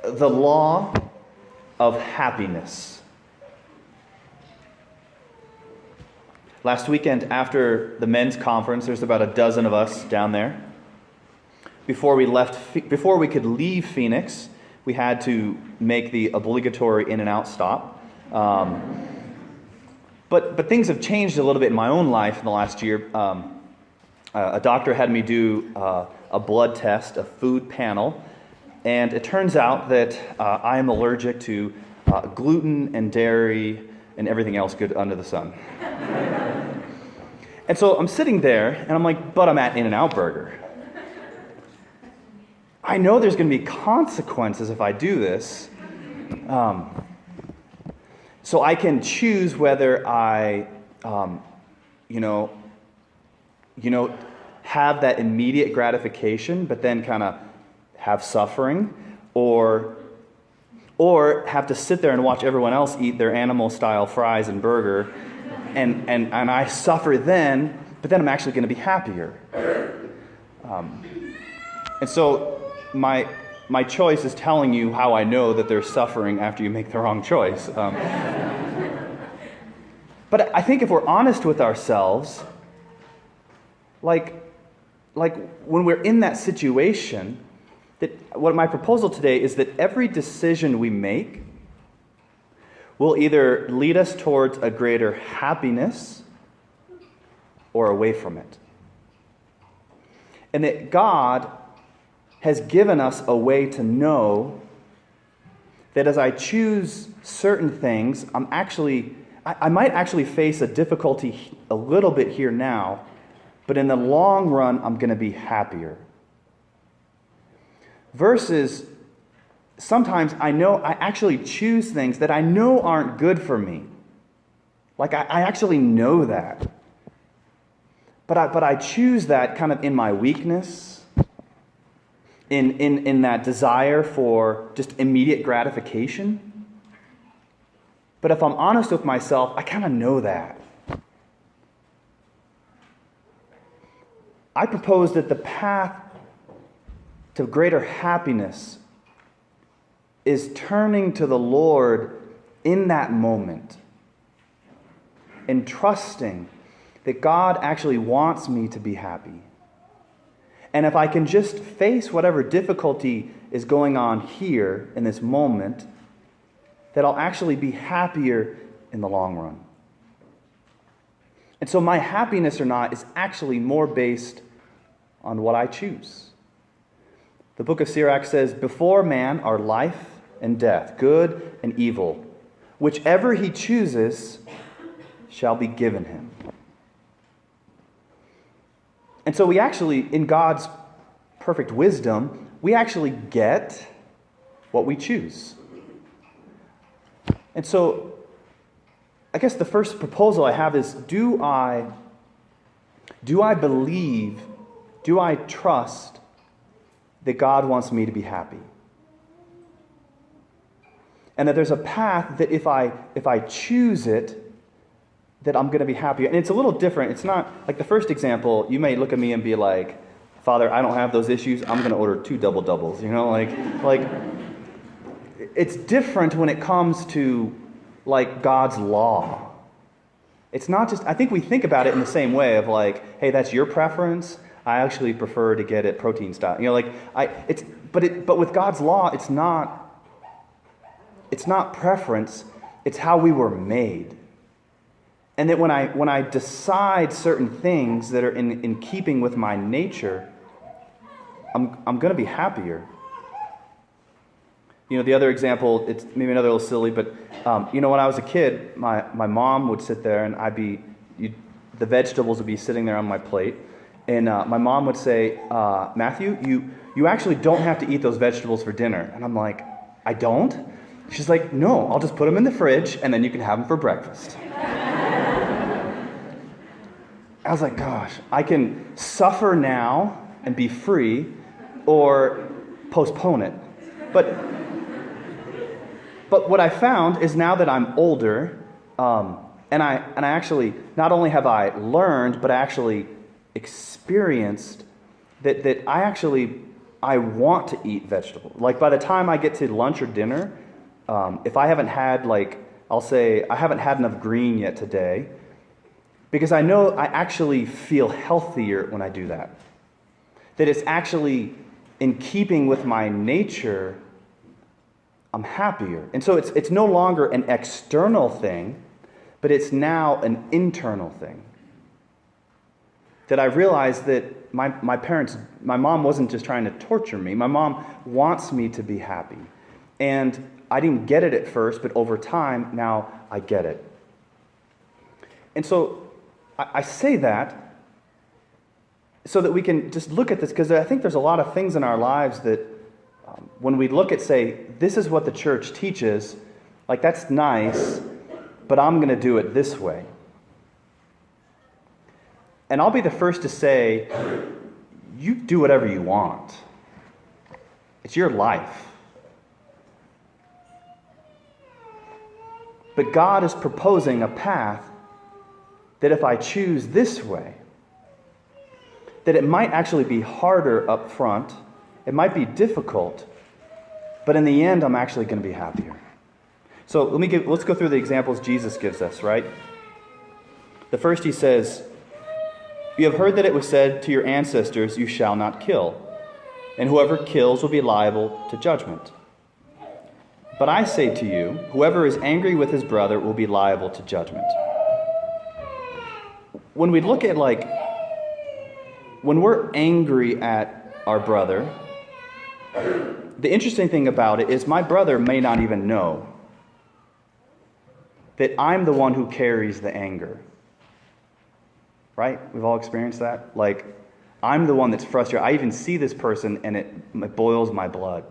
the law of happiness. Last weekend, after the men's conference, there's about a dozen of us down there. Before we could leave Phoenix, we had to make the obligatory in-and-out stop. But things have changed a little bit in my own life in the last year. A doctor had me do a blood test, a food panel, and it turns out that I am allergic to gluten and dairy and everything else good under the sun. And so I'm sitting there, and I'm like, but I'm at In-N-Out Burger. I know there's going to be consequences if I do this. So I can choose whether I, have that immediate gratification, but then kind of have suffering, or have to sit there and watch everyone else eat their animal-style fries and burger, and I suffer then, but then I'm actually going to be happier. And so my choice is telling you how I know that there's suffering after you make the wrong choice. But I think if we're honest with ourselves, like when we're in that situation, that what my proposal today is that every decision we make will either lead us towards a greater happiness or away from it. And that God has given us a way to know that as I choose certain things, I might actually face a difficulty a little bit here now, but in the long run, I'm going to be happier. Versus sometimes I actually choose things that I know aren't good for me. Like I actually know that. But I choose that kind of in my weakness, in that desire for just immediate gratification. But if I'm honest with myself, I kind of know that. I propose that the path to greater happiness is turning to the Lord in that moment and trusting that God actually wants me to be happy. And if I can just face whatever difficulty is going on here in this moment, that I'll actually be happier in the long run. And so my happiness or not is actually more based on what I choose. The book of Sirach says, "Before man are life and death, good and evil. Whichever he chooses shall be given him." And so we actually, in God's perfect wisdom, we actually get what we choose. And so I guess the first proposal I have is, do I believe, do I trust that God wants me to be happy? And that there's a path that if I choose it, that I'm going to be happy. And it's a little different. It's not like the first example. You may look at me and be like, "Father, I don't have those issues. I'm going to order 2 double doubles." Like it's different when it comes to like God's law. It's not just. I think we think about it in the same way of like, "Hey, that's your preference. I actually prefer to get it protein style." But with God's law, it's not preference. It's how we were made. And that when I decide certain things that are in keeping with my nature, I'm going to be happier. The other example, it's maybe another little silly, but when I was a kid, my mom would sit there and the vegetables would be sitting there on my plate, and my mom would say, "Matthew, you actually don't have to eat those vegetables for dinner." And I'm like, "I don't?" She's like, "No, I'll just put them in the fridge and then you can have them for breakfast." I was like, gosh, I can suffer now and be free, or postpone it. But what I found is now that I'm older, and I actually, not only have I learned, but I actually experienced that I want to eat vegetables. Like by the time I get to lunch or dinner, if I haven't had I'll say I haven't had enough green yet today, because I know I actually feel healthier when I do that. That it's actually in keeping with my nature, I'm happier. And so it's no longer an external thing, but it's now an internal thing. That I realized that my mom wasn't just trying to torture me. My mom wants me to be happy. And I didn't get it at first, but over time, now I get it. And so I say that so that we can just look at this, because I think there's a lot of things in our lives that when we look at, say, this is what the church teaches, like that's nice, but I'm going to do it this way. And I'll be the first to say, you do whatever you want. It's your life. But God is proposing a path that if I choose this way, that it might actually be harder up front, it might be difficult, but in the end, I'm actually going to be happier. So let's go through the examples Jesus gives us, right? The first, he says, "You have heard that it was said to your ancestors, 'You shall not kill,' and whoever kills will be liable to judgment. But I say to you, whoever is angry with his brother will be liable to judgment." When we look at when we're angry at our brother, the interesting thing about it is my brother may not even know that I'm the one who carries the anger. Right? We've all experienced that. I'm the one that's frustrated. I even see this person and it boils my blood.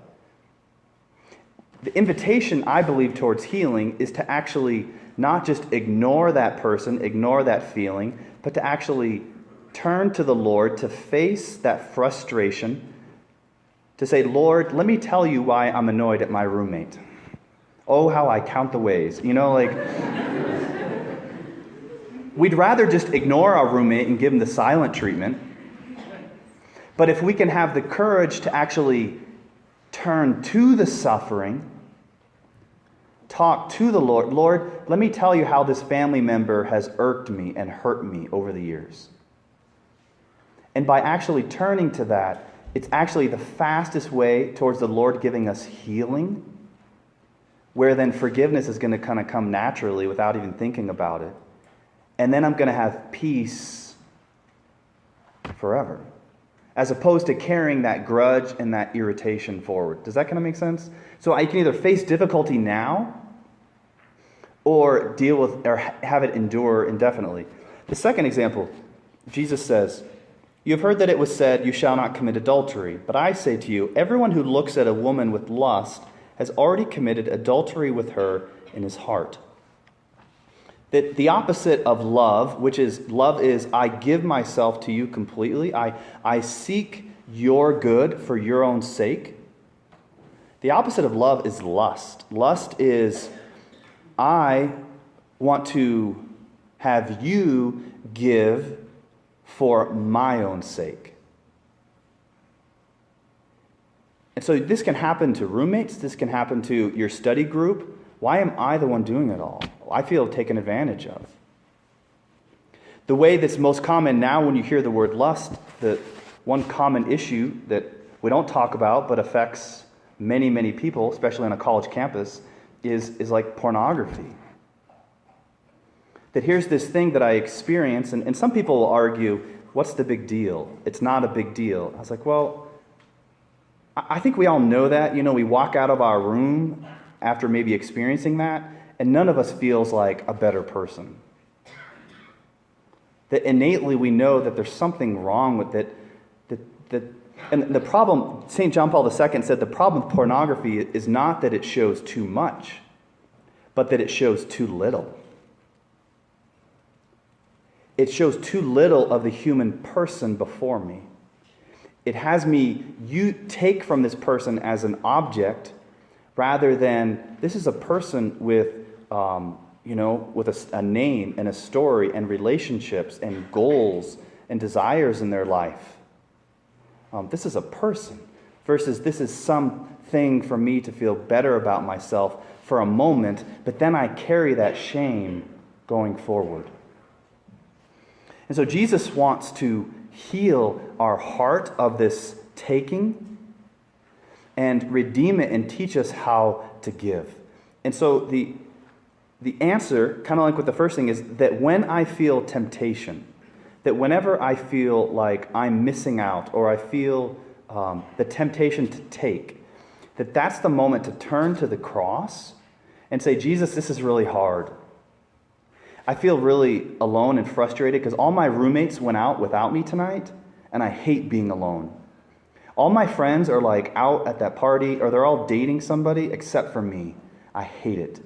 The invitation, I believe, towards healing is to actually not just ignore that person, ignore that feeling, but to actually turn to the Lord, to face that frustration, to say, "Lord, let me tell you why I'm annoyed at my roommate. Oh, how I count the ways." We'd rather just ignore our roommate and give him the silent treatment. But if we can have the courage to actually turn to the suffering, talk to the Lord, "Lord, let me tell you how this family member has irked me and hurt me over the years." And by actually turning to that, it's actually the fastest way towards the Lord giving us healing, where then forgiveness is going to kind of come naturally without even thinking about it. And then I'm going to have peace forever, as opposed to carrying that grudge and that irritation forward. Does that kind of make sense? So I can either face difficulty now or deal with or have it endure indefinitely. The second example, Jesus says, "You have heard that it was said, 'You shall not commit adultery.' But I say to you, everyone who looks at a woman with lust has already committed adultery with her in his heart." That the opposite of love, which is love is I give myself to you completely. I seek your good for your own sake. The opposite of love is lust. Lust is I want to have you give for my own sake. And so this can happen to roommates. This can happen to your study group. Why am I the one doing it all? I feel taken advantage of. The way that's most common now when you hear the word lust, the one common issue that we don't talk about but affects many, many people, especially on a college campus, is like pornography. That here's this thing that I experience, and some people will argue, what's the big deal? It's not a big deal. I was like, well, I think we all know that. We walk out of our room after maybe experiencing that, and none of us feels like a better person. That innately we know that there's something wrong with it. And the problem, St. John Paul II said, the problem with pornography is not that it shows too much, but that it shows too little. It shows too little of the human person before me. It has me, you take from this person as an object rather than this is a person with, with a name and a story and relationships and goals and desires in their life. This is a person. versus this is something for me to feel better about myself for a moment, but then I carry that shame going forward. And so Jesus wants to heal our heart of this taking and redeem it and teach us how to give. And so the answer, kind of like with the first thing, is that when I feel temptation, that whenever I feel like I'm missing out or I feel the temptation to take, that's the moment to turn to the cross and say, Jesus, this is really hard. I feel really alone and frustrated because all my roommates went out without me tonight, and I hate being alone. All my friends are like out at that party, or they're all dating somebody except for me. I hate it.